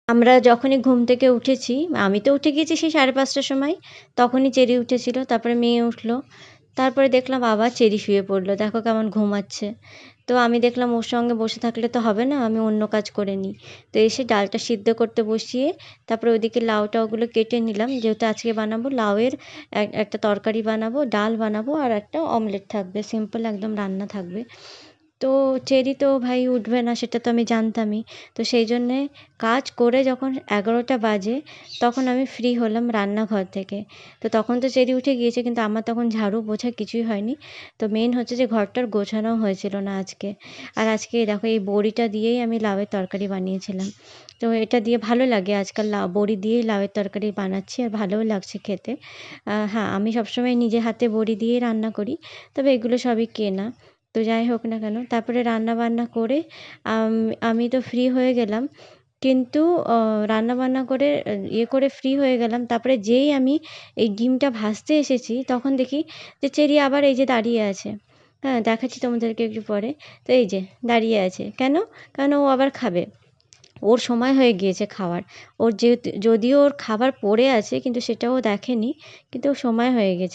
আমরা যখনই ঘুম থেকে উঠেছি, আমি তো উঠে গিয়েছি সেই 5:30টার সময়, তখনই চেরি উঠেছিল। তারপরে মেয়ে উঠল। তারপরে দেখলাম আবার চেরি শুয়ে পড়ল। দেখো কেমন ঘুমাচ্ছে। তো আমি দেখলাম ওর সঙ্গে বসে থাকলে তো হবে না, আমি অন্য কাজ করে নিই। তো এসে ডালটা সিদ্ধ করতে বসিয়ে তারপরে ওইদিকে লাউ টাউগুলো কেটে নিলাম। যেহেতু আজকে বানাবো লাউয়ের একটা তরকারি বানাবো, ডাল বানাবো আর একটা অমলেট থাকবে। সিম্পল একদম রান্না থাকবে। তো চেরি তো ভাই উঠবে না সেটা তো আমি জানতামই। তো সেই জন্যে কাজ করে যখন 11টা বাজে তখন আমি ফ্রি হলাম রান্নাঘর থেকে। তো তখন তো চেরি উঠে গিয়েছে কিন্তু আমার তখন ঝাড়ু পোছা কিছুই হয়নি। তো মেইন হচ্ছে যে ঘরটার গোছানোও হয়েছিল না আজকে। আর আজকে এই দেখো এই বড়িটা দিয়েই আমি লাউয়ের তরকারি বানিয়েছিলাম। তো এটা দিয়ে ভালো লাগে আজকাল বড়ি দিয়েই লাউয়ের তরকারি বানাচ্ছি আর ভালোও লাগছে খেতে। হ্যাঁ, আমি সবসময় নিজে হাতে বড়ি দিয়েই রান্না করি। তবে এগুলো সবই কেনা। তো যাই হোক না কেন তারপরে রান্নাবান্না করে আমি তো ফ্রি হয়ে গেলাম। কিন্তু রান্নাবান্না করে ইয়ে করে ফ্রি হয়ে গেলাম। তারপরে যেই আমি এই ডিমটা ভাজতে এসেছি তখন দেখি যে চেরি আবার এই যে দাঁড়িয়ে আছে। হ্যাঁ, দেখাচ্ছি তোমাদেরকে একটু পরে। তো এই যে দাঁড়িয়ে আছে। কেন? কারণ ও আবার খাবে। ওর সময় হয়ে গিয়েছে খাওয়ার। ওর যেহেতু যদিও ওর খাবার পড়ে আছে কিন্তু সেটা ও দেখেনি। কিন্তু ওর সময় হয়ে গেছে।